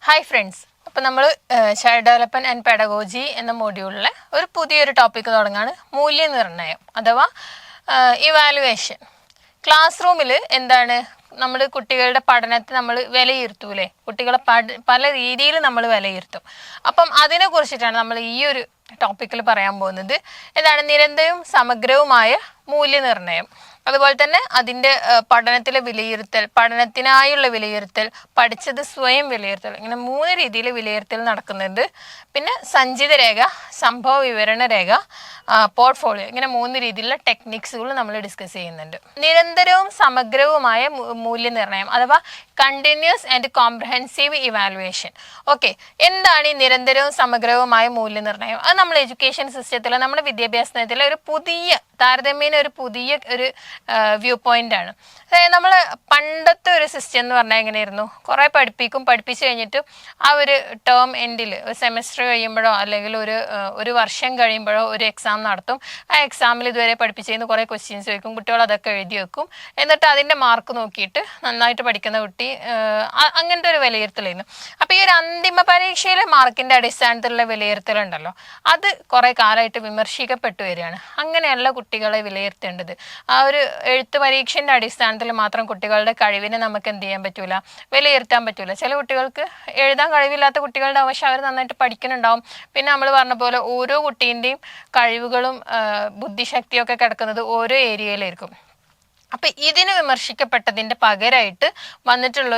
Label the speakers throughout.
Speaker 1: Hi friends, അപ്പം നമ്മൾ child development and pedagogy എന്ന മോഡ്യൂളിൽ ഒരു പുതിയൊരു ടോപ്പിക്ക് തുടങ്ങാണ്, മൂല്യനിർണ്ണയം അഥവാ ഇവാലുവേഷൻ. ക്ലാസ് റൂമിൽ എന്താണ് നമ്മൾ കുട്ടികളുടെ പഠനത്തെ നമ്മൾ വിലയിരുത്തൂലേ, കുട്ടികളെ പല രീതിയിൽ നമ്മൾ വിലയിരുത്തും. അപ്പം അതിനെ കുറിച്ചിട്ടാണ് നമ്മൾ ഈ ഒരു ടോപ്പിക്കിൽ പറയാൻ പോകുന്നത്. എന്താണ് നിരന്തരവും സമഗ്രവുമായ മൂല്യനിർണ്ണയം, അതുപോലെ തന്നെ അതിൻ്റെ പഠനത്തിലെ വിലയിരുത്തൽ, പഠനത്തിനായുള്ള വിലയിരുത്തൽ, പഠിച്ചത് സ്വയം വിലയിരുത്തൽ, ഇങ്ങനെ 3 രീതിയിൽ വിലയിരുത്തൽ നടക്കുന്നുണ്ട്. പിന്നെ സഞ്ചിത രേഖ, സംഭവ വിവരണ രേഖ, പോർട്ട്ഫോളിയോ, ഇങ്ങനെ 3 രീതിയിലുള്ള ടെക്നിക്സുകൾ നമ്മൾ ഡിസ്കസ് ചെയ്യുന്നുണ്ട്. നിരന്തരവും സമഗ്രവുമായ മൂല്യനിർണ്ണയം അഥവാ continuous and comprehensive evaluation. Okay, എന്താണ് ഈ നിരന്തരവും സമഗ്രവുമായ മൂല്യനിർണ്ണയം? അത് നമ്മൾ എഡ്യൂക്കേഷൻ സിസ്റ്റത്തിൽ, നമ്മുടെ വിദ്യാഭ്യാസ നയത്തിലെ ഒരു പുതിയ താരതമ്യേന ഒരു പുതിയ ഒരു വ്യൂ പോയിന്റ് ആണ്. അതായത് നമ്മൾ പണ്ടത്തെ ഒരു സിസ്റ്റം എന്ന് പറഞ്ഞാൽ എങ്ങനെയായിരുന്നു, കുറേ പഠിപ്പിച്ചു കഴിഞ്ഞിട്ട് ആ ഒരു ടേം എൻഡിൽ, ഒരു സെമസ്റ്റർ കഴിയുമ്പോഴോ അല്ലെങ്കിൽ ഒരു വർഷം കഴിയുമ്പോഴോ ഒരു എക്സാം നടത്തും. ആ എക്സാമിൽ ഇതുവരെ പഠിപ്പിച്ചതിന് കുറേ ക്വസ്റ്റ്യൻസ് ചോദിക്കും, കുട്ടികൾ അതൊക്കെ എഴുതി വെക്കും. എന്നിട്ട് അതിൻ്റെ മാർക്ക് നോക്കിയിട്ട് നന്നായിട്ട് പഠിക്കുന്ന കുട്ടി, അങ്ങനത്തെ ഒരു വിലയിരുത്തലായിരുന്നു. അപ്പോൾ ഈ ഒരു അന്തിമ പരീക്ഷയിലെ മാർക്കിൻ്റെ അടിസ്ഥാനത്തിലുള്ള വിലയിരുത്തലുണ്ടല്ലോ, അത് കുറേ കാലമായിട്ട് വിമർശിക്കപ്പെട്ടു വരികയാണ്. അങ്ങനെയല്ല കുട്ടികളെ വിലയിരുത്തേണ്ടത്. ആ ഒരു എഴുത്ത് പരീക്ഷൻ്റെ അടിസ്ഥാനത്തിൽ മാത്രം കുട്ടികളുടെ കഴിവിനെ നമുക്ക് എന്ത് ചെയ്യാൻ പറ്റൂല, വിലയിരുത്താൻ പറ്റൂല. ചില കുട്ടികൾക്ക് എഴുതാൻ കഴിവില്ലാത്ത കുട്ടികളുടെ പക്ഷെ അവർ നന്നായിട്ട് പഠിക്കുന്നുണ്ടാവും. പിന്നെ നമ്മൾ പറഞ്ഞ പോലെ ഓരോ കുട്ടീൻ്റെയും കഴിവുകളും ബുദ്ധിശക്തിയൊക്കെ കിടക്കുന്നത് ഓരോ ഏരിയയിലായിരിക്കും. അപ്പം ഇതിന് വിമർശിക്കപ്പെട്ടതിൻ്റെ പകരമായിട്ട് വന്നിട്ടുള്ള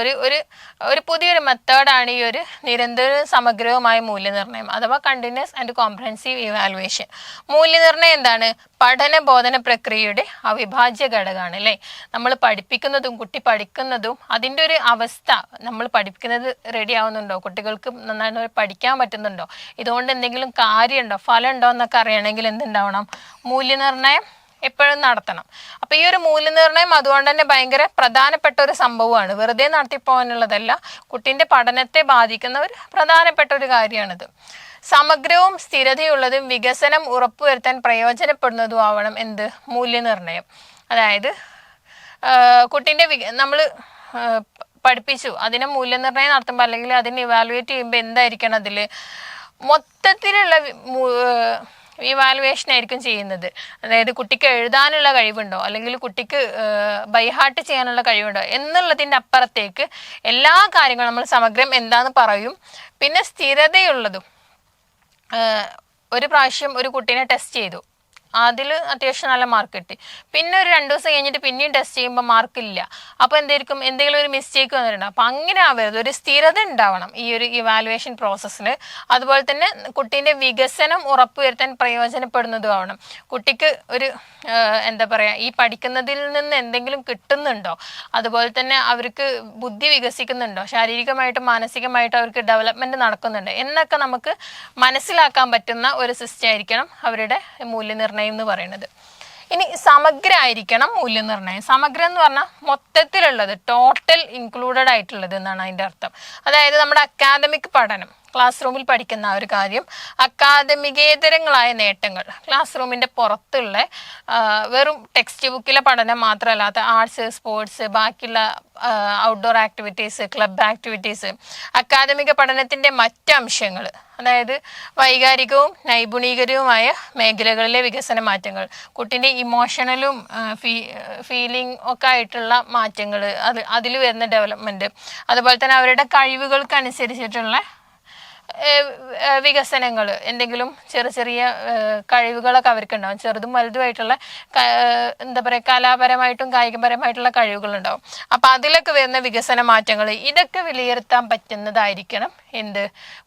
Speaker 1: ഒരു പുതിയൊരു മെത്തേഡാണ് ഈ ഒരു നിരന്തരവും സമഗ്രവുമായ മൂല്യനിർണ്ണയം അഥവാ കണ്ടിന്യൂസ് ആൻഡ് കോംപ്രഹെൻസീവ് ഇവാലുവേഷൻ. മൂല്യനിർണ്ണയം എന്താണ്? പഠന ബോധന പ്രക്രിയയുടെ അവിഭാജ്യ ഘടകമാണ് അല്ലേ. നമ്മൾ പഠിപ്പിക്കുന്നതും കുട്ടി പഠിക്കുന്നതും അതിൻ്റെ ഒരു അവസ്ഥ, നമ്മൾ പഠിപ്പിക്കുന്നത് റെഡി ആവുന്നുണ്ടോ, കുട്ടികൾക്ക് നന്നായി പഠിക്കാൻ പറ്റുന്നുണ്ടോ, ഇതുകൊണ്ട് എന്തെങ്കിലും കാര്യമുണ്ടോ, ഫലം ഉണ്ടോ എന്നൊക്കെ അറിയണമെങ്കിൽ എന്തുണ്ടാവണം? മൂല്യനിർണ്ണയം എപ്പോഴും നടത്തണം. അപ്പം ഈ ഒരു മൂല്യനിർണ്ണയം അതുകൊണ്ട് തന്നെ ഭയങ്കര പ്രധാനപ്പെട്ട ഒരു സംഭവമാണ്. വെറുതെ നടത്തിപ്പോകാനുള്ളതല്ല, കുട്ടീൻ്റെ പഠനത്തെ ബാധിക്കുന്ന ഒരു പ്രധാനപ്പെട്ട ഒരു കാര്യമാണിത്. സമഗ്രവും സ്ഥിരതയുള്ളതും വികസനം ഉറപ്പുവരുത്താൻ പ്രയോജനപ്പെടുന്നതും ആവണം എന്ത്? മൂല്യനിർണ്ണയം. അതായത് കുട്ടീൻ്റെ നമ്മൾ പഠിപ്പിച്ചു, അതിനെ മൂല്യനിർണ്ണയം നടത്തുമ്പോൾ അല്ലെങ്കിൽ അതിനെ ഇവാലുവേറ്റ് ചെയ്യുമ്പോൾ എന്തായിരിക്കണം അതിൽ? മൊത്തത്തിലുള്ള ഇവാലുവേഷൻ ആയിരിക്കും ചെയ്യുന്നത്. അതായത് കുട്ടിക്ക് എഴുതാനുള്ള കഴിവുണ്ടോ അല്ലെങ്കിൽ കുട്ടിക്ക് ബൈഹാർട്ട് ചെയ്യാനുള്ള കഴിവുണ്ടോ എന്നുള്ളതിൻ്റെ അപ്പുറത്തേക്ക് എല്ലാ കാര്യങ്ങളും നമ്മൾ സമഗ്രം എന്താന്ന് പറയും. പിന്നെ സ്ഥിരതയുള്ളതും, ഒരു പ്രാവശ്യം ഒരു കുട്ടീനെ ടെസ്റ്റ് ചെയ്തു, അതിൽ അത്യാവശ്യം നല്ല മാർക്ക് കിട്ടി, പിന്നെ ഒരു 2 ദിവസം കഴിഞ്ഞിട്ട് പിന്നെയും ടെസ്റ്റ് ചെയ്യുമ്പോൾ മാർക്കില്ല, അപ്പോൾ എന്തായിരിക്കും, എന്തെങ്കിലും ഒരു മിസ്റ്റേക്ക് വന്നിട്ടുണ്ട്. അപ്പോൾ അങ്ങനെ ആവരുത്, ഒരു സ്ഥിരത ഉണ്ടാവണം ഈ ഒരു ഇവാലുവേഷൻ പ്രോസസ്സിന്. അതുപോലെ തന്നെ കുട്ടീൻ്റെ വികസനം ഉറപ്പുവരുത്താൻ പ്രയോജനപ്പെടുന്നതും ആവണം. കുട്ടിക്ക് ഒരു എന്താ പറയുക, ഈ പഠിക്കുന്നതിൽ നിന്ന് എന്തെങ്കിലും കിട്ടുന്നുണ്ടോ, അതുപോലെ തന്നെ അവർക്ക് ബുദ്ധി വികസിക്കുന്നുണ്ടോ, ശാരീരികമായിട്ടും മാനസികമായിട്ടും അവർക്ക് ഡെവലപ്മെൻറ്റ് നടക്കുന്നുണ്ട് എന്നൊക്കെ നമുക്ക് മനസ്സിലാക്കാൻ പറ്റുന്ന ഒരു സിസ്റ്റം ആയിരിക്കണം അവരുടെ മൂല്യനിർണ്ണയം എന്ന് പറയുന്നത്. ഇനി സമഗ്രമായിരിക്കണം മൂല്യനിർണ്ണയം. സമഗ്രം എന്ന് പറഞ്ഞാൽ മൊത്തത്തിലുള്ളത്, ടോട്ടൽ ഇൻക്ലൂഡഡ് ആയിട്ടുള്ളത് എന്നാണ് അതിൻ്റെ അർത്ഥം. അതായത് നമ്മുടെ അക്കാദമിക് പഠനം, ക്ലാസ് റൂമിൽ പഠിക്കുന്ന ആ ഒരു കാര്യം, അക്കാദമികേതരങ്ങളായ നേട്ടങ്ങൾ, ക്ലാസ് റൂമിൻ്റെ പുറത്തുള്ള വെറും ടെക്സ്റ്റ് ബുക്കിലെ പഠനം മാത്രമല്ലാത്ത ആർട്സ്, സ്പോർട്സ്, ബാക്കിയുള്ള ഔട്ട്ഡോർ ആക്ടിവിറ്റീസ്, ക്ലബ് ആക്ടിവിറ്റീസ്, അക്കാദമിക പഠനത്തിൻ്റെ മറ്റംശങ്ങൾ, അതായത് വൈകാരികവും നൈപുണികരവുമായ മേഖലകളിലെ വികസന മാറ്റങ്ങൾ, കുട്ടീൻ്റെ ഇമോഷണലും ഫീലിംഗ് ഒക്കെ ആയിട്ടുള്ള മാറ്റങ്ങൾ, അതിൽ വരുന്ന ഡെവലപ്മെൻറ്റ്, അതുപോലെ തന്നെ അവരുടെ കഴിവുകൾക്കനുസരിച്ചിട്ടുള്ള വികസനങ്ങൾ, എന്തെങ്കിലും ചെറിയ കഴിവുകളൊക്കെ അവർക്കുണ്ടാവും, ചെറുതും വലുതുമായിട്ടുള്ള എന്താ പറയുക, കലാപരമായിട്ടും കായികപരമായിട്ടുള്ള കഴിവുകളുണ്ടാവും. അപ്പം അതിലൊക്കെ വരുന്ന വികസന മാറ്റങ്ങൾ, ഇതൊക്കെ വിലയിരുത്താൻ പറ്റുന്നതായിരിക്കണം എന്ത്?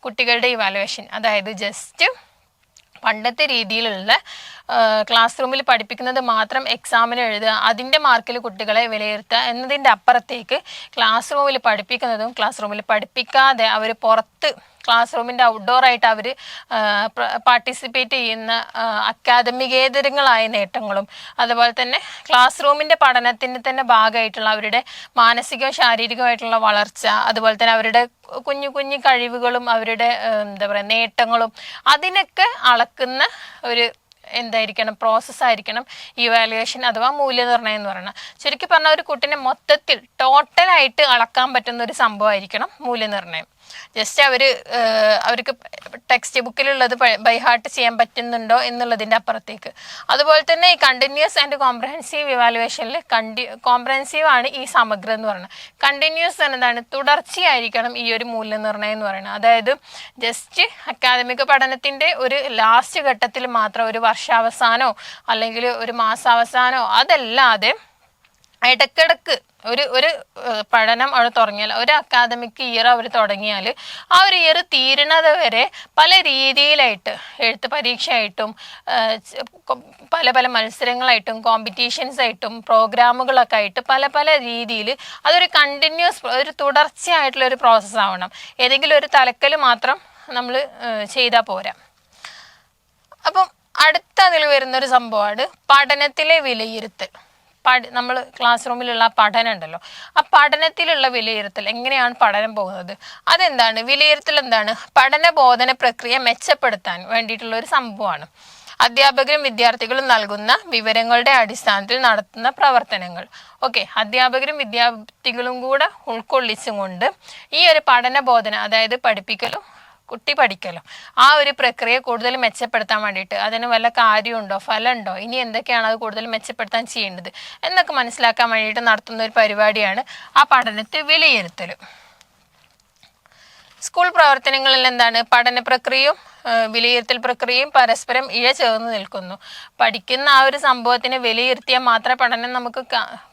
Speaker 1: കുട്ടികളുടെ ഇവാലുവേഷൻ. അതായത് ജസ്റ്റ് പണ്ടത്തെ രീതിയിലുള്ള ക്ലാസ് റൂമിൽ പഠിപ്പിക്കുന്നത് മാത്രം എക്സാമിന് എഴുതുക, അതിൻ്റെ മാർക്കിൽ കുട്ടികളെ വിലയിരുത്തുക എന്നതിൻ്റെ അപ്പുറത്തേക്ക് ക്ലാസ് റൂമിൽ പഠിപ്പിക്കുന്നതും ക്ലാസ് റൂമിൽ പഠിപ്പിക്കാതെ അവർ പുറത്ത് ക്ലാസ് റൂമിൻ്റെ ഔട്ട്ഡോറായിട്ട് അവർ പാർട്ടിസിപ്പേറ്റ് ചെയ്യുന്ന അക്കാദമികേതരങ്ങളായ നേട്ടങ്ങളും, അതുപോലെ തന്നെ ക്ലാസ് റൂമിൻ്റെ പഠനത്തിൻ്റെ തന്നെ ഭാഗമായിട്ടുള്ള അവരുടെ മാനസികവും ശാരീരികമായിട്ടുള്ള വളർച്ച, അതുപോലെ തന്നെ അവരുടെ കുഞ്ഞു കുഞ്ഞു കഴിവുകളും അവരുടെ എന്താ പറയുക നേട്ടങ്ങളും, അതിനൊക്കെ അളക്കുന്ന ഒരു എന്തായിരിക്കണം, പ്രോസസ്സായിരിക്കണം ഇവാലുവേഷൻ അഥവാ മൂല്യനിർണ്ണയം എന്ന് പറയുന്നത്. ചുരുക്കി പറഞ്ഞാൽ ഒരു കുട്ടീനെ മൊത്തത്തിൽ ടോട്ടലായിട്ട് അളക്കാൻ പറ്റുന്ന ഒരു സംഭവമായിരിക്കണം മൂല്യനിർണ്ണയം. ജസ്റ്റ് അവർക്ക് ടെക്സ്റ്റ് ബുക്കിലുള്ളത് ബൈ ഹാർട്ട് ചെയ്യാൻ പറ്റുന്നുണ്ടോ എന്നുള്ളതിൻ്റെ അപ്പുറത്തേക്ക്. അതുപോലെ തന്നെ ഈ കണ്ടിന്യൂസ് ആൻഡ് കോംപ്രഹെൻസീവ് ഇവാലുവേഷനിൽ കോംപ്രഹെൻസീവ് ആണ് ഈ സമഗ്രം എന്ന് പറയുന്നത്. കണ്ടിന്യൂസ് എന്നതാണ്, തുടർച്ചയായിരിക്കണം ഈ ഒരു മൂല്യനിർണ്ണയം എന്ന് പറയുന്നത്. അതായത് ജസ്റ്റ് അക്കാദമിക് പഠനത്തിൻ്റെ ഒരു ലാസ്റ്റ് ഘട്ടത്തിൽ മാത്രം, ഒരു വർഷാവസാനോ അല്ലെങ്കിൽ ഒരു മാസാവസാനോ അതല്ലാതെ ഇടക്കിടക്ക് ഒരു പഠനം അവിടെ തുടങ്ങിയാൽ, ഒരു അക്കാദമിക് ഇയർ അവർ തുടങ്ങിയാൽ ആ ഒരു ഇയർ തീരുന്നത് വരെ പല രീതിയിലായിട്ട്, എഴുത്ത് പരീക്ഷയായിട്ടും പല പല മത്സരങ്ങളായിട്ടും കോമ്പറ്റീഷൻസ് ആയിട്ടും പ്രോഗ്രാമുകളൊക്കെ ആയിട്ട് പല പല രീതിയിൽ അതൊരു കണ്ടിന്യൂസ്, ഒരു തുടർച്ചയായിട്ടുള്ള ഒരു പ്രോസസ്സ് ആവണം. ഏതെങ്കിലും ഒരു തലക്കൽ മാത്രം നമ്മൾ ചെയ്താൽ പോരാ. അപ്പം അടുത്ത അതിൽ വരുന്നൊരു സംഭവമാണ് പഠനത്തിലെ വിലയിരുത്തൽ. നമ്മൾ ക്ലാസ് റൂമിലുള്ള പഠനം ഉണ്ടല്ലോ, ആ പഠനത്തിലുള്ള വിലയിരുത്തൽ, എങ്ങനെയാണ് പഠനം പോകുന്നത്, അതെന്താണ് വിലയിരുത്തൽ എന്താണ്? പഠന ബോധന പ്രക്രിയ മെച്ചപ്പെടുത്താൻ വേണ്ടിയിട്ടുള്ള ഒരു സംഭവമാണ്. അധ്യാപകരും വിദ്യാർത്ഥികളും നൽകുന്ന വിവരങ്ങളുടെ അടിസ്ഥാനത്തിൽ നടത്തുന്ന പ്രവർത്തനങ്ങൾ. ഓക്കെ, അധ്യാപകരും വിദ്യാർത്ഥികളും കൂടെ ഉൾക്കൊള്ളിച്ചും കൊണ്ട് ഈ ഒരു പഠന ബോധന, അതായത് പഠിപ്പിക്കലും കുട്ടി പഠിക്കലും, ആ ഒരു പ്രക്രിയ കൂടുതൽ മെച്ചപ്പെടുത്താൻ വേണ്ടിയിട്ട് അതിന് വല്ല കാര്യമുണ്ടോ, ഫലമുണ്ടോ, ഇനി എന്തൊക്കെയാണ് അത് കൂടുതൽ മെച്ചപ്പെടുത്താൻ ചെയ്യേണ്ടത് എന്നൊക്കെ മനസ്സിലാക്കാൻ വേണ്ടിയിട്ട് നടത്തുന്ന ഒരു പരിപാടിയാണ് ആ പഠനത്തെ വിലയിരുത്തൽ. സ്കൂൾ പ്രവർത്തനങ്ങളിൽ എന്താണ്, പഠന പ്രക്രിയയും വിലയിരുത്തൽ പ്രക്രിയയും പരസ്പരം ചേർന്ന് നിൽക്കുന്നു. പഠിക്കുന്ന ആ ഒരു സംഭവത്തിനെ വിലയിരുത്തിയാൽ മാത്രമേ പഠനം നമുക്ക്,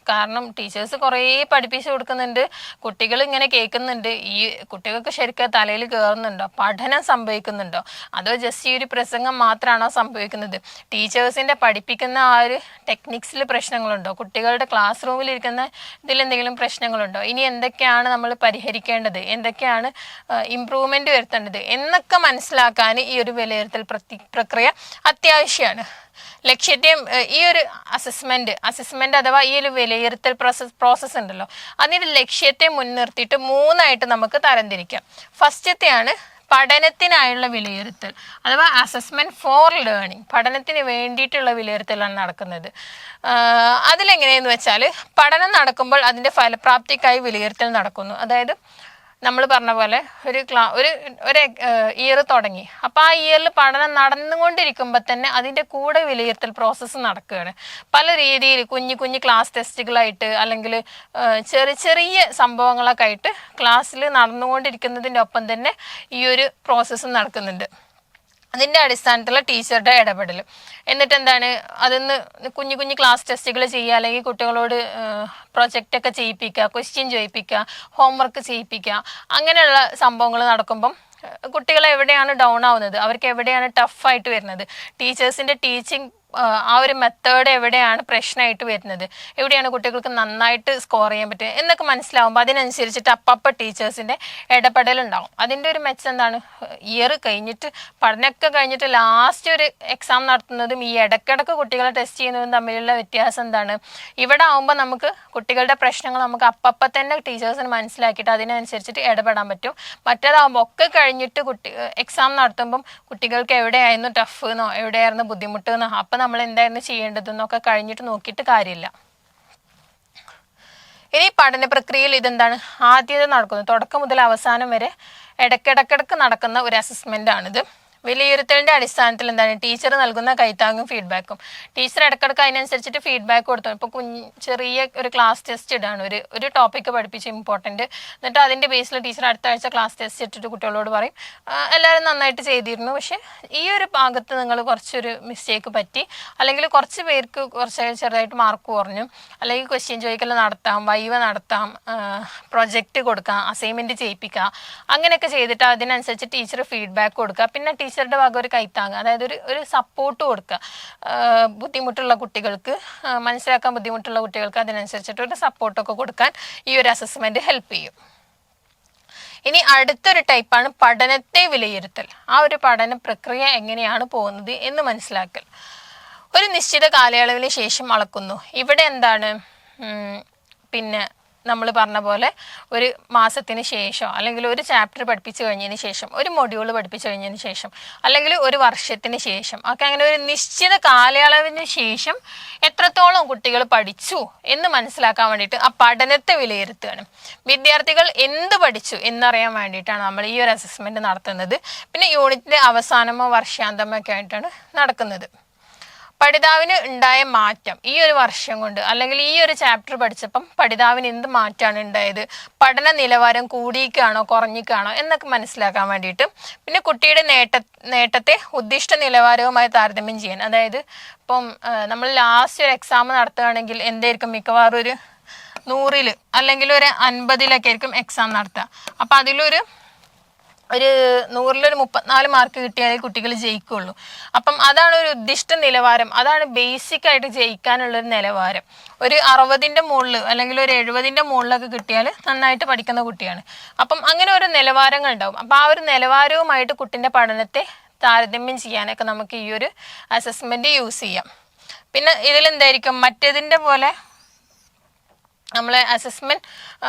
Speaker 1: കാരണം ടീച്ചേഴ്സ് കുറേ പഠിപ്പിച്ചു കൊടുക്കുന്നുണ്ട്, കുട്ടികൾ ഇങ്ങനെ കേൾക്കുന്നുണ്ട്, ഈ കുട്ടികൾക്ക് ശരിക്കും തലയിൽ കയറുന്നുണ്ടോ, പഠനം സംഭവിക്കുന്നുണ്ടോ, അതോ ജസ്റ്റ് ഈ ഒരു പ്രസംഗം മാത്രമാണോ സംഭവിക്കുന്നത്? ടീച്ചേഴ്സിൻ്റെ പഠിപ്പിക്കുന്ന ആ ഒരു ടെക്നിക്സിൽ പ്രശ്നങ്ങളുണ്ടോ, കുട്ടികളുടെ ക്ലാസ് റൂമിലിരിക്കുന്ന ഇതിലെന്തെങ്കിലും പ്രശ്നങ്ങളുണ്ടോ, ഇനി എന്തൊക്കെയാണ് നമ്മൾ പരിഹരിക്കേണ്ടത്, എന്തൊക്കെയാണ് ഇമ്പ്രൂവ്മെൻ്റ് വരുത്തേണ്ടത് എന്നൊക്കെ മനസ്സിലാക്കാൻ ഈ ഒരു വിലയിരുത്തൽ പ്രക്രിയ അത്യാവശ്യമാണ്. ലക്ഷ്യത്തെയും ഈ ഒരു അസസ്മെന്റ് അഥവാ ഈ ഒരു വിലയിരുത്തൽ പ്രോസസ്സ് ഉണ്ടല്ലോ, അതിൻ്റെ ലക്ഷ്യത്തെ മുൻനിർത്തിയിട്ട് 3ആയിട്ട് നമുക്ക് തരംതിരിക്കാം. ഫസ്റ്റത്തെയാണ് പഠനത്തിനായുള്ള വിലയിരുത്തൽ അഥവാ അസസ്മെന്റ് ഫോർ ലേണിംഗ്. പഠനത്തിന് വേണ്ടിയിട്ടുള്ള വിലയിരുത്തലാണ് നടക്കുന്നത്. അതിലെങ്ങനെയെന്ന് വെച്ചാൽ, പഠനം നടക്കുമ്പോൾ അതിൻ്റെ ഫലപ്രാപ്തിക്കായി വിലയിരുത്തൽ നടക്കുന്നു. അതായത് നമ്മൾ പറഞ്ഞ പോലെ ഒരു ഇയർ തുടങ്ങി, അപ്പോൾ ആ ഇയറിൽ പഠനം നടന്നുകൊണ്ടിരിക്കുമ്പോൾ തന്നെ അതിൻ്റെ കൂടെ വിലയിരുത്തൽ പ്രോസസ്സ് നടക്കുകയാണ്. പല രീതിയിൽ കുഞ്ഞു ക്ലാസ് ടെസ്റ്റുകളായിട്ട് അല്ലെങ്കിൽ ചെറിയ സംഭവങ്ങളൊക്കെ ആയിട്ട് ക്ലാസ്സിൽ നടന്നുകൊണ്ടിരിക്കുന്നതിൻ്റെ ഒപ്പം തന്നെ ഈ ഒരു പ്രോസസ്സ് നടക്കുന്നുണ്ട്. അതിൻ്റെ അടിസ്ഥാനത്തിലുള്ള ടീച്ചറുടെ ഇടപെടൽ. എന്നിട്ട് എന്താണ്, അതിന്ന് കുഞ്ഞു ക്ലാസ് ടെസ്റ്റുകൾ ചെയ്യുക, അല്ലെങ്കിൽ കുട്ടികളോട് പ്രൊജക്റ്റൊക്കെ ചെയ്യിപ്പിക്കുക, ക്വസ്റ്റ്യൻ ചോദിപ്പിക്കുക, ഹോംവർക്ക് ചെയ്യിപ്പിക്കുക, അങ്ങനെയുള്ള സംഭവങ്ങൾ നടക്കുമ്പം കുട്ടികൾ എവിടെയാണ് ഡൗൺ ആവുന്നത്, അവർക്ക് എവിടെയാണ് ടഫായിട്ട് വരുന്നത്, ടീച്ചേഴ്സിൻ്റെ ടീച്ചിങ് ആ ഒരു മെത്തേഡ് എവിടെയാണ് പ്രശ്നമായിട്ട് വരുന്നത്, എവിടെയാണ് കുട്ടികൾക്ക് നന്നായിട്ട് സ്കോർ ചെയ്യാൻ പറ്റുക എന്നൊക്കെ മനസ്സിലാവുമ്പോൾ അതിനനുസരിച്ചിട്ട് അപ്പപ്പോൾ ടീച്ചേഴ്സിൻ്റെ ഇടപെടലുണ്ടാവും. അതിൻ്റെ ഒരു മെച്ചം എന്താണ്, ഇയർ കഴിഞ്ഞിട്ട് പഠനമൊക്കെ കഴിഞ്ഞിട്ട് ലാസ്റ്റ് ഒരു എക്സാം നടത്തുന്നതും ഈ ഇടയ്ക്കിടയ്ക്ക് കുട്ടികളെ ടെസ്റ്റ് ചെയ്യുന്നതും തമ്മിലുള്ള വ്യത്യാസം എന്താണ്, ഇവിടെ ആകുമ്പോൾ നമുക്ക് കുട്ടികളുടെ പ്രശ്നങ്ങൾ നമുക്ക് അപ്പം തന്നെ ടീച്ചേഴ്സിന് മനസ്സിലാക്കിയിട്ട് അതിനനുസരിച്ചിട്ട് ഇടപെടാൻ പറ്റും. മറ്റേതാകുമ്പോൾ ഒക്കെ കഴിഞ്ഞിട്ട് എക്സാം നടത്തുമ്പം കുട്ടികൾക്ക് എവിടെയായിരുന്നു ടഫ് എന്നോ എവിടെയായിരുന്നു ബുദ്ധിമുട്ട് എന്നോ അപ്പം നമ്മൾ എന്തായിരുന്നു ചെയ്യേണ്ടതെന്നൊക്കെ കഴിഞ്ഞിട്ട് നോക്കിയിട്ട് കാര്യമില്ല. ഇനി പഠന പ്രക്രിയയിൽ ഇതെന്താണ്, ആദ്യത്തെ നടക്കുന്നത് തുടക്കം മുതൽ അവസാനം വരെ ഇടയ്ക്കിടയ്ക്കിടയ്ക്ക് നടക്കുന്ന ഒരു അസസ്മെൻ്റ് ആണിത്. വിലയിരുത്തലിൻ്റെ അടിസ്ഥാനത്തിൽ എന്താണ്, ടീച്ചർ നൽകുന്ന കൈത്താങ്ങും ഫീഡ്ബാക്കും. ടീച്ചർ ഇടയ്ക്കിടയ്ക്ക് അതിനനുസരിച്ചിട്ട് ഫീഡ്ബാക്ക് കൊടുത്തു. ഇപ്പോൾ ചെറിയ ഒരു ക്ലാസ് ടെസ്റ്റ് ഇടാണ്, ഒരു ടോപ്പിക്ക് പഠിപ്പിച്ച് ഇമ്പോർട്ടൻറ്റ്, എന്നിട്ട് അതിൻ്റെ ബേസിൽ ടീച്ചർ അടുത്ത ആഴ്ച ക്ലാസ് ടെസ്റ്റ് ഇട്ടിട്ട് കുട്ടികളോട് പറയും എല്ലാവരും നന്നായിട്ട് ചെയ്തിരുന്നു, പക്ഷേ ഈ ഒരു ഭാഗത്ത് നിങ്ങൾ കുറച്ചൊരു മിസ്റ്റേക്ക് പറ്റി, അല്ലെങ്കിൽ കുറച്ച് പേർക്ക് കുറച്ച് ചെറുതായിട്ട് മാർക്ക് കുറഞ്ഞു, അല്ലെങ്കിൽ ക്വസ്റ്റ്യൻ ചോദിക്കൽ നടത്താം, വൈവ നടത്താം, പ്രൊജക്റ്റ് കൊടുക്കാം, അസൈൻമെൻറ്റ് ചെയ്യിപ്പിക്കുക, അങ്ങനെയൊക്കെ ചെയ്തിട്ട് അതിനനുസരിച്ച് ടീച്ചർ ഫീഡ്ബാക്ക് കൊടുക്കുക. പിന്നെ ടീച്ചറുടെ ഭാഗം ഒരു കൈത്താങ്ങ്, അതായത് ഒരു സപ്പോർട്ട് കൊടുക്കുക. ബുദ്ധിമുട്ടുള്ള കുട്ടികൾക്ക്, മനസ്സിലാക്കാൻ ബുദ്ധിമുട്ടുള്ള കുട്ടികൾക്ക് അതിനനുസരിച്ചിട്ട് ഒരു സപ്പോർട്ടൊക്കെ കൊടുക്കാൻ ഈ ഒരു അസസ്മെന്റ് ഹെൽപ്പ് ചെയ്യും. ഇനി അടുത്തൊരു ടൈപ്പാണ് പഠനത്തെ വിലയിരുത്തൽ. ആ ഒരു പഠന പ്രക്രിയ എങ്ങനെയാണ് പോകുന്നത് എന്ന് മനസ്സിലാക്കൽ. ഒരു നിശ്ചിത കാലയളവിന് ശേഷം അളക്കുന്നു. ഇവിടെ എന്താണ്, പിന്നെ നമ്മൾ പറഞ്ഞ പോലെ ഒരു മാസത്തിന് ശേഷം അല്ലെങ്കിൽ ഒരു ചാപ്റ്റർ പഠിപ്പിച്ചു കഴിഞ്ഞതിന് ശേഷം ഒരു മൊഡ്യൂൾ പഠിപ്പിച്ചു കഴിഞ്ഞതിന് ശേഷം അല്ലെങ്കിൽ ഒരു വർഷത്തിന് ശേഷം ഒക്കെ അങ്ങനെ ഒരു നിശ്ചിത കാലയളവിന് ശേഷം എത്രത്തോളം കുട്ടികൾ പഠിച്ചു എന്ന് മനസ്സിലാക്കാൻ വേണ്ടിയിട്ട് ആ പഠനത്തെ വിലയിരുത്തുകയാണ്. വിദ്യാർത്ഥികൾ എന്ത് പഠിച്ചു എന്നറിയാൻ വേണ്ടിയിട്ടാണ് നമ്മൾ ഈ ഒരു അസസ്മെന്റ് നടത്തുന്നത്. പിന്നെ യൂണിറ്റിന്റെ അവസാനമോ വർഷാന്തമോ ഒക്കെ ആയിട്ടാണ് നടക്കുന്നത്. പഠിതാവിന് ഉണ്ടായ മാറ്റം ഈ ഒരു വർഷം കൊണ്ട് അല്ലെങ്കിൽ ഈ ഒരു ചാപ്റ്റർ പഠിച്ചപ്പം പഠിതാവിന് എന്ത് മാറ്റമാണ് ഉണ്ടായത്, പഠന നിലവാരം കൂടിയിക്കാണോ കുറഞ്ഞിക്കാണോ എന്നൊക്കെ മനസ്സിലാക്കാൻ വേണ്ടിയിട്ട്. പിന്നെ കുട്ടിയുടെ നേട്ടത്തെ ഉദ്ദിഷ്ട നിലവാരവുമായി താരതമ്യം ചെയ്യാൻ. അതായത് ഇപ്പം നമ്മൾ ലാസ്റ്റ് ഒരു എക്സാം നടത്തുകയാണെങ്കിൽ എന്തായിരിക്കും മിക്കവാറും ഒരു 100 അല്ലെങ്കിൽ ഒരു 50 ആയിരിക്കും എക്സാം നടത്തുക. അപ്പം അതിലൊരു 100 34 മാർക്ക് കിട്ടിയാലേ കുട്ടികൾ ജയിക്കുള്ളൂ. അപ്പം അതാണ് ഒരു ഉദ്ദിഷ്ട നിലവാരം, അതാണ് ബേസിക് ആയിട്ട് ജയിക്കാനുള്ളൊരു നിലവാരം. ഒരു 60ന്റെ മുകളിൽ അല്ലെങ്കിൽ ഒരു 70ന്റെ മുകളിലൊക്കെ കിട്ടിയാൽ നന്നായിട്ട് പഠിക്കുന്ന കുട്ടിയാണ്. അപ്പം അങ്ങനെ ഒരു നിലവാരങ്ങൾ ഉണ്ടാവും. അപ്പം ആ ഒരു നിലവാരവുമായിട്ട് കുട്ടിൻ്റെ പഠനത്തെ താരതമ്യം ചെയ്യാനൊക്കെ നമുക്ക് ഈ ഒരു അസസ്മെന്റ് യൂസ് ചെയ്യാം. പിന്നെ ഇതിലെന്തായിരിക്കും മറ്റേതിൻ്റെ പോലെ നമ്മളെ അസസ്മെന്റ്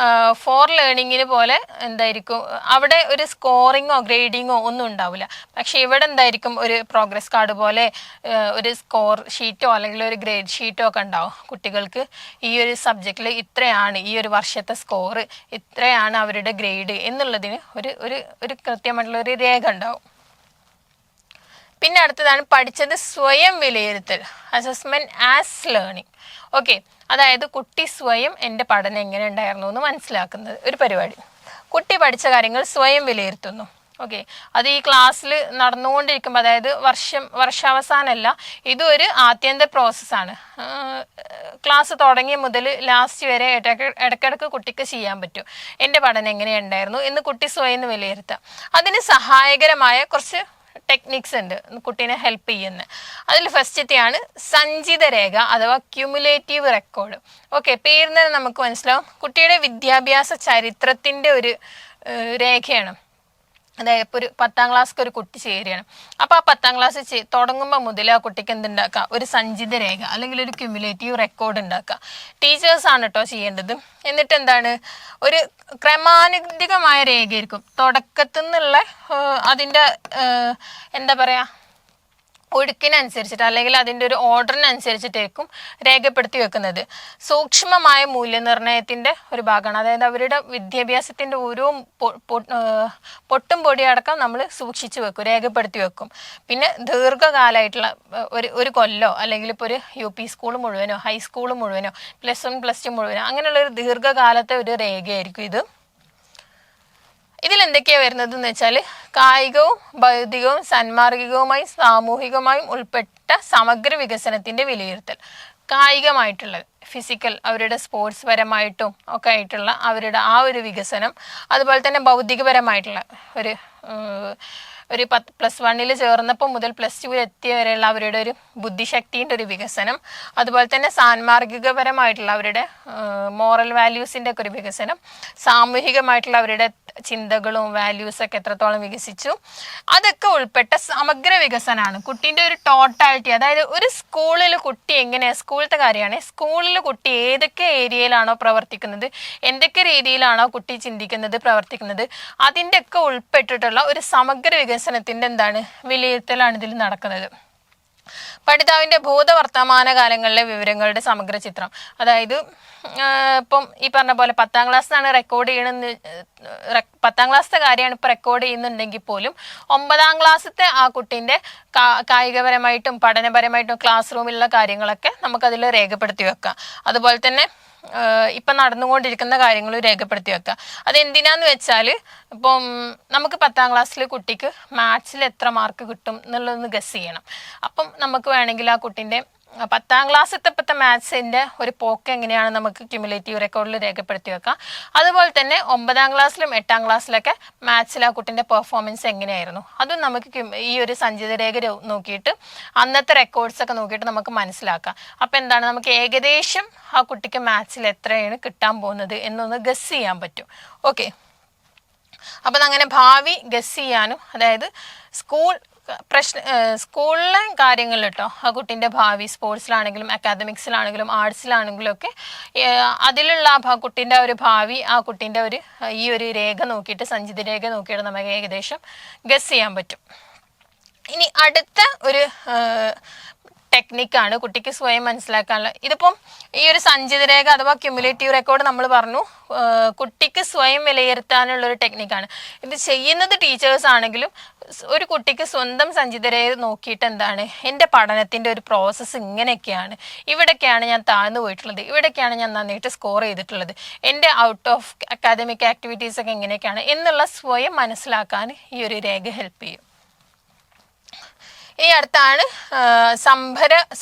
Speaker 1: ഫോർ ലേണിങ്ങിന് പോലെ എന്തായിരിക്കും അവിടെ ഒരു സ്കോറിങ്ങോ ഗ്രേഡിങ്ങോ ഒന്നും ഉണ്ടാവില്ല. പക്ഷെ ഇവിടെ എന്തായിരിക്കും ഒരു പ്രോഗ്രസ് കാർഡ് പോലെ ഒരു സ്കോർ ഷീറ്റോ അല്ലെങ്കിൽ ഒരു ഗ്രേഡ് ഷീറ്റോ ഒക്കെ ഉണ്ടാവും. കുട്ടികൾക്ക് ഈ ഒരു സബ്ജക്റ്റിൽ ഇത്രയാണ് ഈ ഒരു വർഷത്തെ സ്കോർ, ഇത്രയാണ് അവരുടെ ഗ്രേഡ് എന്നുള്ളതിന് ഒരു കൃത്യമായിട്ടുള്ള ഒരു രേഖ ഉണ്ടാവും. പിന്നെ അടുത്തതാണ് പഠിച്ചത് സ്വയം വിലയിരുത്തൽ, അസസ്മെന്റ് ആസ് ലേണിംഗ്. ഓക്കെ, അതായത് കുട്ടി സ്വയം എൻ്റെ പഠനം എങ്ങനെ ഉണ്ടായിരുന്നു എന്ന് മനസ്സിലാക്കുന്നത് ഒരു പരിപാടി. കുട്ടി പഠിച്ച കാര്യങ്ങൾ സ്വയം വിലയിരുത്തുന്നു. ഓക്കെ, അത് ഈ ക്ലാസ്സിൽ നടന്നുകൊണ്ടിരിക്കുമ്പോൾ, അതായത് വർഷാവസാനമല്ല, ഇതൊരു ആത്യന്ത പ്രോസസ്സാണ്. ക്ലാസ് തുടങ്ങിയ മുതൽ ലാസ്റ്റ് വരെ ഇടയ്ക്കിടയ്ക്ക് കുട്ടിക്ക് ചെയ്യാൻ പറ്റും എൻ്റെ പഠനം എങ്ങനെയുണ്ടായിരുന്നു എന്ന് കുട്ടി സ്വയം വിലയിരുത്തുക. അതിന് സഹായകരമായ കുറച്ച് ടെക്നിക്സ് ഉണ്ട് കുട്ടീനെ ഹെൽപ്പ് ചെയ്യുന്നത്. അതിൽ ഫസ്റ്റത്തെയാണ് സഞ്ചിത രേഖ അഥവാ ക്യുമുലേറ്റീവ് റെക്കോർഡ്. ഓക്കെ, പേരിൽ നിന്ന് നമുക്ക് മനസ്സിലാവും കുട്ടിയുടെ വിദ്യാഭ്യാസ ചരിത്രത്തിൻ്റെ ഒരു രേഖയാണ്. അതായത് ഇപ്പോൾ ഒരു 10ാം ക്ലാസ്സിക്ക് ഒരു കുട്ടി ചേരുകയാണ്. അപ്പോൾ ആ 10ാം ക്ലാസ് തുടങ്ങുമ്പോൾ മുതൽ ആ കുട്ടിക്ക് എന്തുണ്ടാക്കുക, ഒരു സഞ്ചിത രേഖ അല്ലെങ്കിൽ ഒരു ക്യുമുലേറ്റീവ് റെക്കോർഡ് ഉണ്ടാക്കുക. ടീച്ചേഴ്സാണ് കേട്ടോ ചെയ്യേണ്ടത്. എന്നിട്ട് എന്താണ്, ഒരു ക്രമാനുഗതികമായ രേഖയായിരിക്കും. തുടക്കത്തിൽ നിന്നുള്ള അതിൻ്റെ എന്താ പറയുക ഒഴുക്കിനനുസരിച്ചിട്ട് അല്ലെങ്കിൽ അതിൻ്റെ ഒരു ഓർഡറിനനുസരിച്ചിട്ടായിരിക്കും രേഖപ്പെടുത്തി വെക്കുന്നത്. സൂക്ഷ്മമായ മൂല്യനിർണ്ണയത്തിൻ്റെ ഒരു ഭാഗമാണ്. അതായത് അവരുടെ വിദ്യാഭ്യാസത്തിൻ്റെ ഓരോ പൊട്ടും പൊടിയടക്കം നമ്മൾ സൂക്ഷിച്ചു വെക്കും, രേഖപ്പെടുത്തി വെക്കും. പിന്നെ ദീർഘകാലമായിട്ടുള്ള ഒരു കൊല്ലോ അല്ലെങ്കിൽ ഇപ്പോൾ ഒരു UP സ്കൂൾ മുഴുവനോ ഹൈസ്കൂൾ മുഴുവനോ +1 +2 മുഴുവനോ അങ്ങനെയുള്ളൊരു ദീർഘകാലത്തെ ഒരു രേഖയായിരിക്കും ഇത്. ഇതിലെന്തൊക്കെയാണ് വരുന്നത് എന്ന് വെച്ചാൽ കായികവും ഭൗതികവും സാൻമാർഗികവുമായി സാമൂഹികമായും ഉൾപ്പെട്ട സമഗ്ര വികസനത്തിൻ്റെ വിലയിരുത്തൽ. കായികമായിട്ടുള്ളത് ഫിസിക്കൽ, അവരുടെ സ്പോർട്സ് പരമായിട്ടും ഒക്കെ ആയിട്ടുള്ള അവരുടെ ആ ഒരു വികസനം. അതുപോലെ തന്നെ ഭൗതികപരമായിട്ടുള്ള ഒരു +1 ചേർന്നപ്പോൾ മുതൽ +2 എത്തിയ വരെയുള്ള അവരുടെ ഒരു ബുദ്ധിശക്തിൻ്റെ ഒരു വികസനം. അതുപോലെ തന്നെ സാൻമാർഗികപരമായിട്ടുള്ള അവരുടെ മോറൽ വാല്യൂസിൻ്റെ ഒക്കെ ഒരു വികസനം. സാമൂഹികമായിട്ടുള്ള അവരുടെ ചിന്തകളും വാല്യൂസൊക്കെ എത്രത്തോളം വികസിച്ചു, അതൊക്കെ ഉൾപ്പെട്ട സമഗ്ര വികസനമാണ് കുട്ടീൻ്റെ ഒരു ടോട്ടാലിറ്റി. അതായത് ഒരു സ്കൂളിൽ കുട്ടി എങ്ങനെയാണ്, സ്കൂളിലത്തെ കാര്യമാണ്, സ്കൂളിൽ കുട്ടി ഏതൊക്കെ ഏരിയയിലാണോ പ്രവർത്തിക്കുന്നത്, എന്തൊക്കെ രീതിയിലാണോ കുട്ടി ചിന്തിക്കുന്നത് പ്രവർത്തിക്കുന്നത്, അതിൻ്റെ ഒക്കെ ഉൾപ്പെട്ടിട്ടുള്ള ഒരു സമഗ്ര വികസനത്തിൻ്റെ വിലയിരുത്തലാണ് ഇതിൽ നടക്കുന്നത്. പഠിതാവിൻ്റെ ഭൂതവർത്തമാന കാലങ്ങളിലെ വിവരങ്ങളുടെ സമഗ്ര ചിത്രം. അതായത് ഇപ്പം ഈ പറഞ്ഞ പോലെ 10ാം ക്ലാസ്സിലാണ് റെക്കോർഡ് ചെയ്യണമെന്ന്, 10ാം ക്ലാസ്സിലെ കാര്യമാണ് ഇപ്പോൾ റെക്കോർഡ് ചെയ്യുന്നുണ്ടെങ്കിൽ പോലും 9ാം ക്ലാസ്സിലത്തെ ആ കുട്ടീൻ്റെ കായികപരമായിട്ടും പഠനപരമായിട്ടും ക്ലാസ് റൂമിലുള്ള കാര്യങ്ങളൊക്കെ നമുക്കതിൽ രേഖപ്പെടുത്തി വെക്കാം. അതുപോലെ തന്നെ ഇപ്പം നടന്നുകൊണ്ടിരിക്കുന്ന കാര്യങ്ങൾ രേഖപ്പെടുത്തി വെക്കുക. അതെന്തിനാന്ന് വെച്ചാൽ ഇപ്പം നമുക്ക് 10ാം ക്ലാസ്സിൽ കുട്ടിക്ക് മാത്സിൽ എത്ര മാർക്ക് കിട്ടും എന്നുള്ളതൊന്ന് ഗസ് ചെയ്യണം. അപ്പം നമുക്ക് വേണമെങ്കിൽ ആ കുട്ടീൻ്റെ 10ാം ക്ലാസ്സിലത്തെ മാത്സിൻ്റെ ഒരു പോക്ക് എങ്ങനെയാണ് നമുക്ക് ക്യുമുലേറ്റീവ് റെക്കോർഡിൽ രേഖപ്പെടുത്തി വെക്കാം. അതുപോലെ തന്നെ 9ാം ക്ലാസ്സിലും 8ാം ക്ലാസ്സിലൊക്കെ മാത്സിൽ ആ കുട്ടീൻ്റെ പെർഫോമൻസ് എങ്ങനെയായിരുന്നു അതും നമുക്ക് ഈ ഒരു സഞ്ചിത രേഖ നോക്കിയിട്ട് അന്നത്തെ റെക്കോർഡ്സൊക്കെ നോക്കിയിട്ട് നമുക്ക് മനസ്സിലാക്കാം. അപ്പം നമുക്ക് ഏകദേശം ആ കുട്ടിക്ക് മാത്സിൽ എത്രയാണ് കിട്ടാൻ പോകുന്നത് എന്നൊന്ന് ഗസ് ചെയ്യാൻ പറ്റും. ഓക്കെ, അപ്പം അങ്ങനെ ഭാവി ഗസ് ചെയ്യാനും, അതായത് സ്കൂൾ സ്കൂളിലെ കാര്യങ്ങൾ കേട്ടോ, ആ കുട്ടീൻ്റെ ഭാവി സ്പോർട്സിലാണെങ്കിലും അക്കാദമിക്സിലാണെങ്കിലും ആർട്സിലാണെങ്കിലും ഒക്കെ അതിലുള്ള ആ കുട്ടീൻ്റെ ഒരു ഭാവി, ആ കുട്ടീൻ്റെ ഈ ഒരു രേഖ നോക്കിയിട്ട്, സഞ്ചിത രേഖ നോക്കിയിട്ട് നമുക്ക് ഏകദേശം ഗസ് ചെയ്യാൻ പറ്റും. ഇനി അടുത്ത ഒരു ടെക്നിക്കാണ് കുട്ടിക്ക് സ്വയം മനസ്സിലാക്കാനുള്ള. ഇതിപ്പം ഈ ഒരു സഞ്ചിത രേഖ അഥവാ ക്യുമുലേറ്റീവ് റെക്കോർഡ് നമ്മൾ പറഞ്ഞു കുട്ടിക്ക് സ്വയം വിലയിരുത്താനുള്ള ഒരു ടെക്നിക്കാണ്. ഇത് ചെയ്യുന്നത് ടീച്ചേഴ്സ് ആണെങ്കിലും ഒരു കുട്ടിക്ക് സ്വന്തം സഞ്ചിത രേഖ നോക്കിയിട്ട് എന്താണ്, എൻ്റെ പഠനത്തിൻ്റെ ഒരു പ്രോസസ്സ് ഇങ്ങനെയൊക്കെയാണ്, ഇവിടേക്കാണ് ഞാൻ താഴ്ന്നു പോയിട്ടുള്ളത്, ഇവിടേക്കാണ് ഞാൻ നന്നായിട്ട് സ്കോർ ചെയ്തിട്ടുള്ളത്, എൻ്റെ ഔട്ട് ഓഫ് അക്കാദമിക് ആക്ടിവിറ്റീസ് ഒക്കെ എങ്ങനെയൊക്കെയാണ് എന്നുള്ള സ്വയം മനസ്സിലാക്കാൻ ഈ ഒരു രേഖ ഹെൽപ്പ് ചെയ്യും. ഈ അടുത്താണ്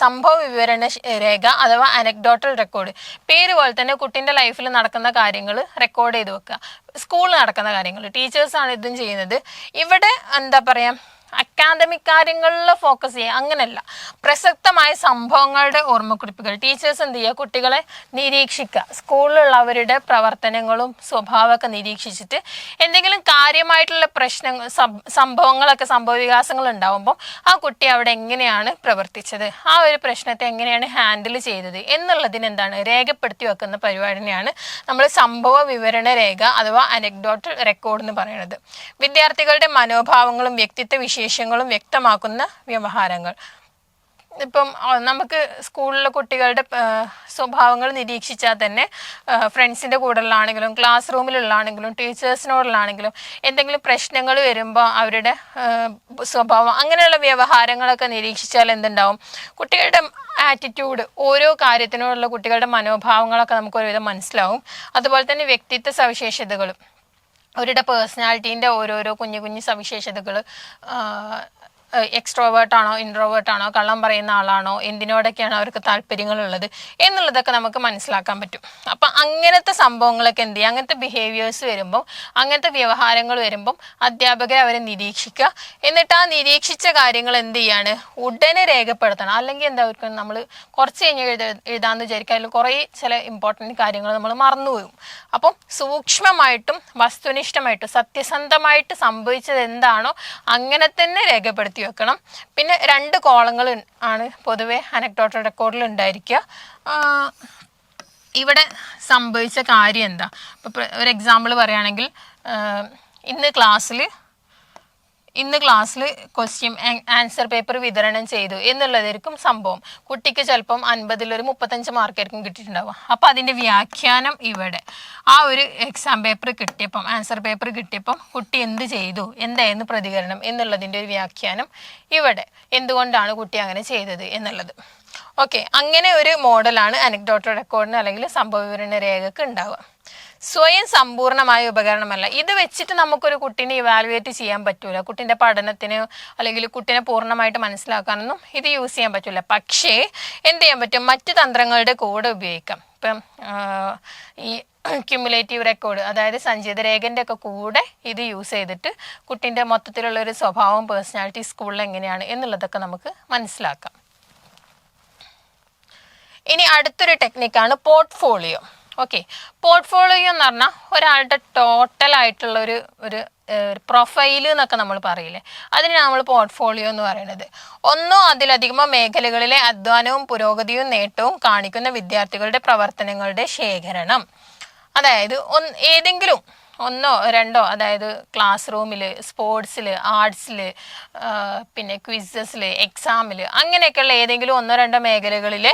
Speaker 1: സംഭവ വിവരണ രേഖ അഥവാ അനക്ഡോട്ടൽ റെക്കോർഡ്. പേര് പോലെ തന്നെ കുട്ടീൻ്റെ ലൈഫിൽ നടക്കുന്ന കാര്യങ്ങൾ റെക്കോർഡ് ചെയ്ത് വെക്കുക. സ്കൂളിൽ നടക്കുന്ന കാര്യങ്ങൾ ടീച്ചേഴ്സാണ് ഇതും ചെയ്യുന്നത്. ഇവിടെ എന്താ പറയുക, അക്കാദമിക് കാര്യങ്ങളിൽ ഫോക്കസ് ചെയ്യുക അങ്ങനെയല്ല, പ്രസക്തമായ സംഭവങ്ങളുടെ ഓർമ്മക്കുറിപ്പുകൾ. ടീച്ചേഴ്സ് എന്ത് ചെയ്യുക, കുട്ടികളെ നിരീക്ഷിക്കുക, സ്കൂളിലുള്ളവരുടെ പ്രവർത്തനങ്ങളും സ്വഭാവമൊക്കെ നിരീക്ഷിച്ചിട്ട് എന്തെങ്കിലും കാര്യമായിട്ടുള്ള സംഭവങ്ങളൊക്കെ സംഭവ വികാസങ്ങൾ ഉണ്ടാകുമ്പോൾ ആ കുട്ടി അവിടെ എങ്ങനെയാണ് പ്രവർത്തിച്ചത്, ആ ഒരു പ്രശ്നത്തെ എങ്ങനെയാണ് ഹാൻഡിൽ ചെയ്തത് എന്നുള്ളതിന് എന്താണ് രേഖപ്പെടുത്തി വെക്കുന്ന പരിപാടിനെയാണ് നമ്മൾ സംഭവ വിവരണ രേഖ അഥവാ അനക്ഡോട്ടൽ റെക്കോർഡ് എന്ന് പറയുന്നത്. വിദ്യാർത്ഥികളുടെ മനോഭാവങ്ങളും വ്യക്തിത്വ വിശേഷങ്ങളും വ്യക്തമാക്കുന്ന വ്യവഹാരങ്ങൾ. ഇപ്പം നമുക്ക് സ്കൂളിലെ കുട്ടികളുടെ സ്വഭാവങ്ങൾ നിരീക്ഷിച്ചാൽ തന്നെ ഫ്രണ്ട്സിൻ്റെ കൂടെയുള്ളതാണെങ്കിലും ക്ലാസ് റൂമിലുള്ളതാണെങ്കിലും ടീച്ചേഴ്സിനോടുള്ളതാണെങ്കിലും എന്തെങ്കിലും പ്രശ്നങ്ങൾ വരുമ്പോൾ അവരുടെ സ്വഭാവം അങ്ങനെയുള്ള വ്യവഹാരങ്ങളൊക്കെ നിരീക്ഷിച്ചാൽ എന്തുണ്ടാവും, കുട്ടികളുടെ ആറ്റിറ്റ്യൂഡ്, ഓരോ കാര്യത്തിനോടുള്ള കുട്ടികളുടെ മനോഭാവങ്ങളൊക്കെ നമുക്ക് ഒരുവിധം മനസ്സിലാവും. അതുപോലെ തന്നെ വ്യക്തിത്വ സവിശേഷതകളും അവരുടെ പേഴ്സണാലിറ്റീൻ്റെ ഓരോരോ കുഞ്ഞു കുഞ്ഞു സവിശേഷതകൾ, എക്സ്ട്രോവേർട്ടാണോ ഇൻട്രോവേർട്ടാണോ, കള്ളം പറയുന്ന ആളാണോ, എന്തിനോടൊക്കെയാണ് അവർക്ക് താല്പര്യങ്ങളുള്ളത് എന്നുള്ളതൊക്കെ നമുക്ക് മനസ്സിലാക്കാൻ പറ്റും. അപ്പം അങ്ങനത്തെ സംഭവങ്ങളൊക്കെ എന്ത് ചെയ്യുക, അങ്ങനത്തെ ബിഹേവിയേഴ്സ് വരുമ്പം, അങ്ങനത്തെ വ്യവഹാരങ്ങൾ വരുമ്പം അധ്യാപകർ അവരെ നിരീക്ഷിക്കുക. എന്നിട്ട് ആ നിരീക്ഷിച്ച കാര്യങ്ങൾ എന്ത് ചെയ്യാണ്, ഉടനെ രേഖപ്പെടുത്തണം. അല്ലെങ്കിൽ എന്താ നമ്മൾ കുറച്ച് കഴിഞ്ഞ് എഴുതാമെന്ന് വിചാരിക്കുക, അതിൽ കുറേ ചില ഇമ്പോർട്ടൻറ്റ് കാര്യങ്ങൾ നമ്മൾ മറന്നുപോകും. അപ്പം സൂക്ഷ്മമായിട്ടും വസ്തുനിഷ്ഠമായിട്ടും സത്യസന്ധമായിട്ട് സംഭവിച്ചത് എന്താണോ അങ്ങനെ തന്നെ രേഖപ്പെടുത്തി വെക്കണം. പിന്നെ 2 കോളങ്ങൾ ആണ് പൊതുവെ അനക്ഡോട്ടൽ റെക്കോർഡിൽ ഉണ്ടായിരിക്കുക. ഇവിടെ സംഭവിച്ച കാര്യം എന്താ, ഇപ്പോൾ ഒരു എക്സാമ്പിൾ പറയുകയാണെങ്കിൽ ഇന്ന് ക്ലാസ്സിൽ ക്വസ്റ്റ്യൻ ആൻസർ പേപ്പർ വിതരണം ചെയ്തു എന്നുള്ളതായിരിക്കും സംഭവം. കുട്ടിക്ക് ചിലപ്പം 50-ൽ ഒരു 35 മാർക്കായിരിക്കും കിട്ടിയിട്ടുണ്ടാവുക. അപ്പം അതിൻ്റെ വ്യാഖ്യാനം ഇവിടെ ആ ഒരു എക്സാം പേപ്പർ കിട്ടിയപ്പം, ആൻസർ പേപ്പർ കിട്ടിയപ്പം കുട്ടി എന്ത് ചെയ്തു, എന്തായിരുന്നു പ്രതികരണം എന്നുള്ളതിൻ്റെ ഒരു വ്യാഖ്യാനം ഇവിടെ, എന്തുകൊണ്ടാണ് കുട്ടി അങ്ങനെ ചെയ്തത് എന്നുള്ളത്. ഓക്കെ, അങ്ങനെ ഒരു മോഡലാണ് അനക്ഡോട്ടൽ റെക്കോർഡിന് അല്ലെങ്കിൽ സംഭവ വിവരണ രേഖക്ക് ഉണ്ടാവുക. സ്വയം സമ്പൂർണമായ ഉപകരണമല്ല. ഇത് വെച്ചിട്ട് നമുക്കൊരു കുട്ടീനെ ഇവാലുവേറ്റ് ചെയ്യാൻ പറ്റൂല. കുട്ടീൻ്റെ പഠനത്തിന് അല്ലെങ്കിൽ കുട്ടീനെ പൂർണ്ണമായിട്ട് മനസ്സിലാക്കാനൊന്നും ഇത് യൂസ് ചെയ്യാൻ പറ്റില്ല. പക്ഷേ എന്ത് ചെയ്യാൻ പറ്റും, മറ്റു തന്ത്രങ്ങളുടെ കൂടെ ഉപയോഗിക്കാം. ഇപ്പം ഈ ക്യുമുലേറ്റീവ് റെക്കോർഡ് അതായത് സഞ്ചിത രേഖൻ്റെ ഒക്കെ കൂടെ ഇത് യൂസ് ചെയ്തിട്ട് കുട്ടീൻ്റെ മൊത്തത്തിലുള്ളൊരു സ്വഭാവം, പേഴ്സണാലിറ്റി സ്കൂളിൽ എങ്ങനെയാണ് എന്നുള്ളതൊക്കെ നമുക്ക് മനസ്സിലാക്കാം. ഇനി അടുത്തൊരു ടെക്നിക്കാണ് പോർട്ട്ഫോളിയോ. ഓക്കെ, പോർട്ട്ഫോളിയോ എന്ന് പറഞ്ഞാൽ ഒരാളുടെ ടോട്ടലായിട്ടുള്ള ഒരു പ്രൊഫൈൽ എന്നൊക്കെ നമ്മൾ പറയില്ലേ, അതിനാണ് നമ്മൾ പോർട്ട്ഫോളിയോ എന്ന് പറയുന്നത്. ഒന്നോ അതിലധികമോ മേഖലകളിലെ അധ്വാനവും പുരോഗതിയും നേട്ടവും കാണിക്കുന്ന വിദ്യാർത്ഥികളുടെ പ്രവർത്തനങ്ങളുടെ ശേഖരണം. അതായത് ഏതെങ്കിലും 1 or 2, അതായത് ക്ലാസ് റൂമിൽ, സ്പോർട്സിൽ, ആർട്സിൽ, പിന്നെ ക്വിസസിൽ, എക്സാമിൽ, അങ്ങനെയൊക്കെയുള്ള ഏതെങ്കിലും 1 or 2 മേഖലകളിൽ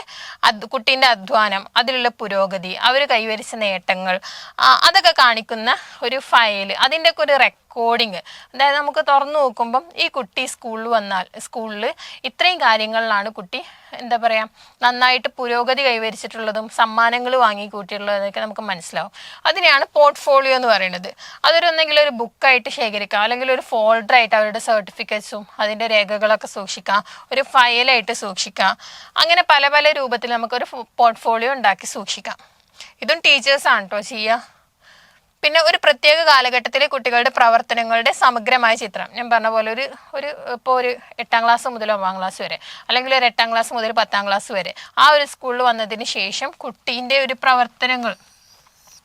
Speaker 1: കുട്ടീൻ്റെ അധ്വാനം, അതിലുള്ള പുരോഗതി, അവർ കൈവരിച്ച നേട്ടങ്ങൾ, അതൊക്കെ കാണിക്കുന്ന ഒരു ഫയൽ, അതിൻ്റെയൊക്കെ ഒരു റെക്കോർഡിങ്. അതായത് നമുക്ക് തുറന്നു നോക്കുമ്പം ഈ കുട്ടി സ്കൂളിൽ ഇത്രയും കാര്യങ്ങളിലാണ് കുട്ടി എന്താ പറയുക നന്നായിട്ട് പുരോഗതി കൈവരിച്ചിട്ടുള്ളതും സമ്മാനങ്ങൾ വാങ്ങിക്കൂട്ടിയിട്ടുള്ളതൊക്കെ നമുക്ക് മനസ്സിലാവും. അതിനെയാണ് പോർട്ട്ഫോളിയോ എന്ന് പറയുന്നത്. അതൊരെന്നെങ്കിലും ഒരു ബുക്കായിട്ട് ശേഖരിക്കാം, അല്ലെങ്കിൽ ഒരു ഫോൾഡറായിട്ട് അവരുടെ സർട്ടിഫിക്കറ്റ്സും അതിൻ്റെ രേഖകളൊക്കെ സൂക്ഷിക്കാം, ഒരു ഫയലായിട്ട് സൂക്ഷിക്കാം. അങ്ങനെ പല പല രൂപത്തിൽ നമുക്കൊരു പോർട്ട്ഫോളിയോ ഉണ്ടാക്കി സൂക്ഷിക്കാം. ഇതും ടീച്ചേഴ്സാണ് കേട്ടോ ചെയ്യുക. പിന്നെ ഒരു പ്രത്യേക കാലഘട്ടത്തിലെ കുട്ടികളുടെ പ്രവർത്തനങ്ങളുടെ സമഗ്രമായ ചിത്രം. ഞാൻ പറഞ്ഞ പോലെ ഇപ്പോൾ ഒരു 8ാം ക്ലാസ് മുതൽ 9ാം ക്ലാസ് വരെ, അല്ലെങ്കിൽ ഒരു 8ാം ക്ലാസ് മുതൽ 10ാം ക്ലാസ് വരെ ആ ഒരു സ്കൂളിൽ വന്നതിന് ശേഷം കുട്ടീൻ്റെ ഒരു പ്രവർത്തനങ്ങൾ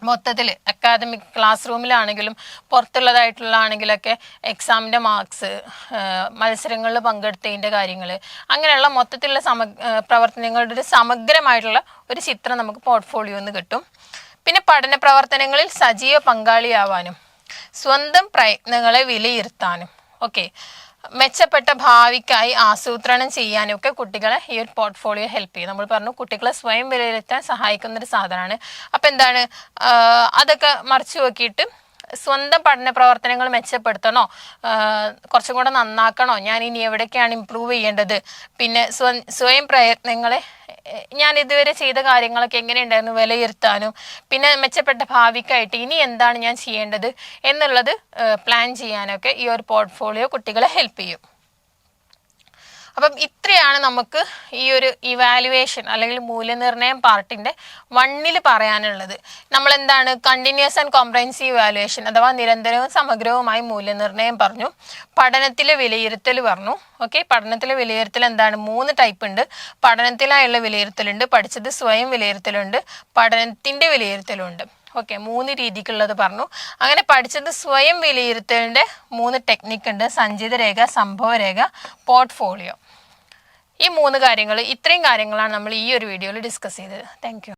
Speaker 1: മൊത്തത്തിൽ അക്കാദമിക് ക്ലാസ് റൂമിലാണെങ്കിലും പുറത്തുള്ളതായിട്ടുള്ളതാണെങ്കിലൊക്കെ എക്സാമിൻ്റെ മാർക്സ്, മത്സരങ്ങളിൽ പങ്കെടുത്തതിൻ്റെ കാര്യങ്ങൾ, അങ്ങനെയുള്ള മൊത്തത്തിലുള്ള പ്രവർത്തനങ്ങളുടെ ഒരു സമഗ്രമായിട്ടുള്ള ഒരു ചിത്രം നമുക്ക് പോർട്ട്ഫോളിയോ എന്ന് കിട്ടും. പിന്നെ പഠന പ്രവർത്തനങ്ങളിൽ സജീവ പങ്കാളിയാവാനും സ്വന്തം പ്രയത്നങ്ങളെ വിലയിരുത്താനും മെച്ചപ്പെട്ട ഭാവിക്കായി ആസൂത്രണം ചെയ്യാനും ഒക്കെ കുട്ടികളെ ഈ ഒരു പോർട്ട്ഫോളിയോ ഹെൽപ്പ് ചെയ്യും. നമ്മൾ പറഞ്ഞു കുട്ടികളെ സ്വയം വിലയിരുത്താൻ സഹായിക്കുന്ന ഒരു സാധനമാണ്. അപ്പം എന്താണ്, അതൊക്കെ മറിച്ച് നോക്കിയിട്ട് സ്വന്തം പഠന പ്രവർത്തനങ്ങൾ മെച്ചപ്പെടുത്തണോ, കുറച്ചും കൂടെ നന്നാക്കണോ, ഞാൻ ഇനി എവിടേക്കാണ് ഇമ്പ്രൂവ് ചെയ്യേണ്ടത്, പിന്നെ സ്വയം പ്രയത്നങ്ങളെ ഞാൻ ഇതുവരെ ചെയ്ത കാര്യങ്ങളൊക്കെ എങ്ങനെയുണ്ടായിരുന്നു വിലയിരുത്താനും, പിന്നെ മെച്ചപ്പെട്ട ഭാവിക്കായിട്ട് ഇനി എന്താണ് ഞാൻ ചെയ്യേണ്ടത് എന്നുള്ളത് പ്ലാൻ ചെയ്യാനൊക്കെ ഈ ഒരു പോർട്ട്ഫോളിയോ കുട്ടികളെ ഹെൽപ്പ് ചെയ്യും. അപ്പം ഇത്രയാണ് നമുക്ക് ഈ ഒരു ഇവാലുവേഷൻ അല്ലെങ്കിൽ മൂല്യനിർണ്ണയം പാർട്ടിൻ്റെ 1 പറയാനുള്ളത്. നമ്മളെന്താണ് കണ്ടിന്യൂസ് ആൻഡ് കോംപ്രഹെൻസീവ് ഇവാലുവേഷൻ അഥവാ നിരന്തരവും സമഗ്രവുമായി മൂല്യനിർണ്ണയം പറഞ്ഞു. പഠനത്തിലെ വിലയിരുത്തൽ പറഞ്ഞു. പഠനത്തിലെ വിലയിരുത്തൽ എന്താണ്? 3 ടൈപ്പ് ഉണ്ട്. പഠനത്തിലായുള്ള വിലയിരുത്തലുണ്ട്, പഠിച്ചത് സ്വയം വിലയിരുത്തലുണ്ട്, പഠനത്തിൻ്റെ വിലയിരുത്തലുണ്ട്. 3 രീതിക്കുള്ളത് പറഞ്ഞു. അങ്ങനെ പഠിച്ചത് സ്വയം വിലയിരുത്തലിൻ്റെ 3 ടെക്നിക്ക് ഉണ്ട്: സഞ്ചിത രേഖ, സംഭവരേഖ, പോർട്ട്ഫോളിയോ. ഈ 3 കാര്യങ്ങൾ, ഇത്രയും കാര്യങ്ങളാണ് നമ്മൾ ഈ ഒരു വീഡിയോയിൽ ഡിസ്കസ് ചെയ്തത്. Thank you.